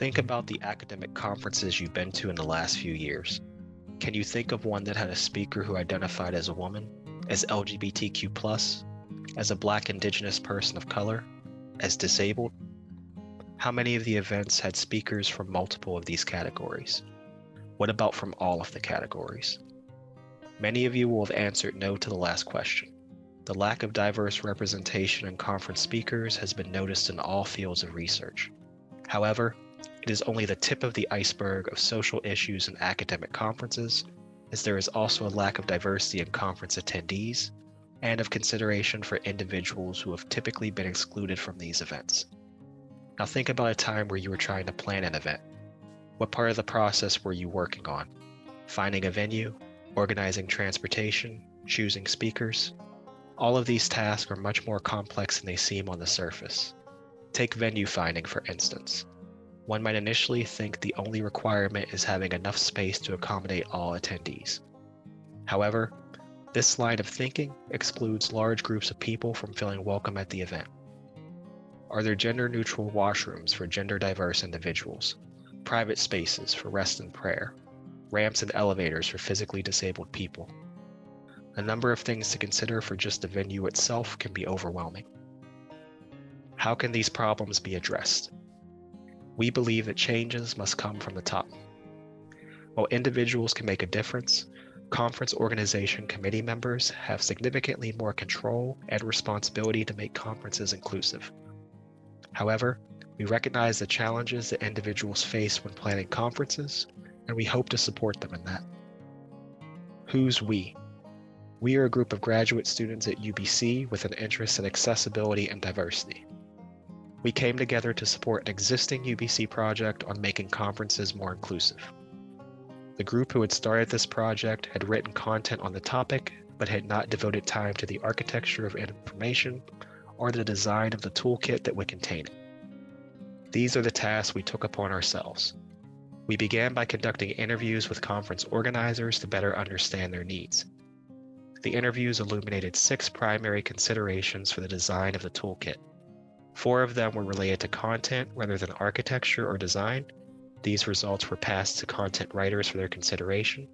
Think about the academic conferences you've been to in the last few years. Can you think of one that had a speaker who identified as a woman, as LGBTQ+, as a Black Indigenous person of color, as disabled? How many of the events had speakers from multiple of these categories? What about from all of the categories? Many of you will have answered no to the last question. The lack of diverse representation in conference speakers has been noticed in all fields of research. However, it is only the tip of the iceberg of social issues in academic conferences, as there is also a lack of diversity in conference attendees and of consideration for individuals who have typically been excluded from these events. Now think about a time where you were trying to plan an event. What part of the process were you working on? Finding a venue, organizing transportation, choosing speakers? All of these tasks are much more complex than they seem on the surface. Take venue finding, for instance. One might initially think the only requirement is having enough space to accommodate all attendees. However, this line of thinking excludes large groups of people from feeling welcome at the event. Are there gender-neutral washrooms for gender-diverse individuals, private spaces for rest and prayer, ramps and elevators for physically disabled people? A number of things to consider for just the venue itself can be overwhelming. How can these problems be addressed? We believe that changes must come from the top. While individuals can make a difference, conference organization committee members have significantly more control and responsibility to make conferences inclusive. However, we recognize the challenges that individuals face when planning conferences, and we hope to support them in that. Who's we? We are a group of graduate students at UBC with an interest in accessibility and diversity. We came together to support an existing UBC project on making conferences more inclusive. The group who had started this project had written content on the topic, but had not devoted time to the architecture of information or the design of the toolkit that would contain it. These are the tasks we took upon ourselves. We began by conducting interviews with conference organizers to better understand their needs. The interviews illuminated 6 primary considerations for the design of the toolkit. 4 of them were related to content rather than architecture or design. These results were passed to content writers for their consideration.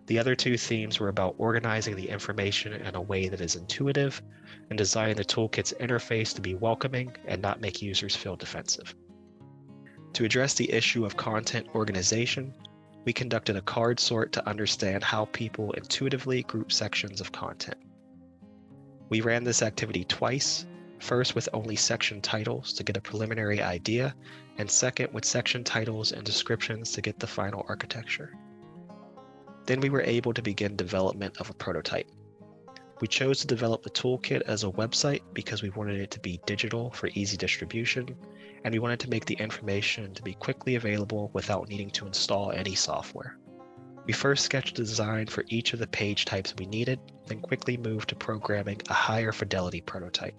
The other 2 themes were about organizing the information in a way that is intuitive and designing the toolkit's interface to be welcoming and not make users feel defensive. To address the issue of content organization, we conducted a card sort to understand how people intuitively group sections of content. We ran this activity twice, first with only section titles to get a preliminary idea, and second with section titles and descriptions to get the final architecture. Then we were able to begin development of a prototype. We chose to develop the toolkit as a website because we wanted it to be digital for easy distribution, and we wanted to make the information to be quickly available without needing to install any software. We first sketched a design for each of the page types we needed, then quickly moved to programming a higher fidelity prototype.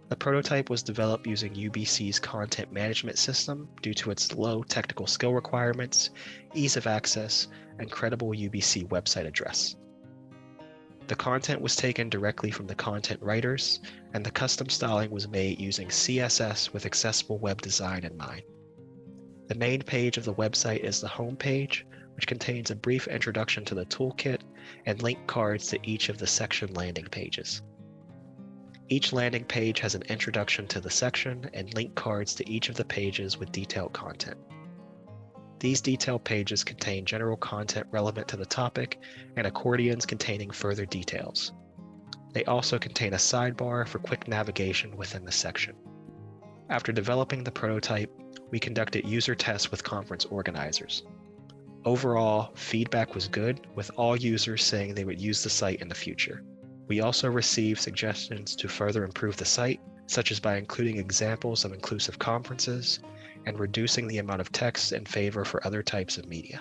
The prototype was developed using UBC's content management system due to its low technical skill requirements, ease of access, and credible UBC website address. The content was taken directly from the content writers, and the custom styling was made using CSS with accessible web design in mind. The main page of the website is the home page, which contains a brief introduction to the toolkit and link cards to each of the section landing pages. Each landing page has an introduction to the section and link cards to each of the pages with detailed content. These detailed pages contain general content relevant to the topic and accordions containing further details. They also contain a sidebar for quick navigation within the section. After developing the prototype, we conducted user tests with conference organizers. Overall, feedback was good, with all users saying they would use the site in the future. We also received suggestions to further improve the site, such as by including examples of inclusive conferences and reducing the amount of text in favor for other types of media.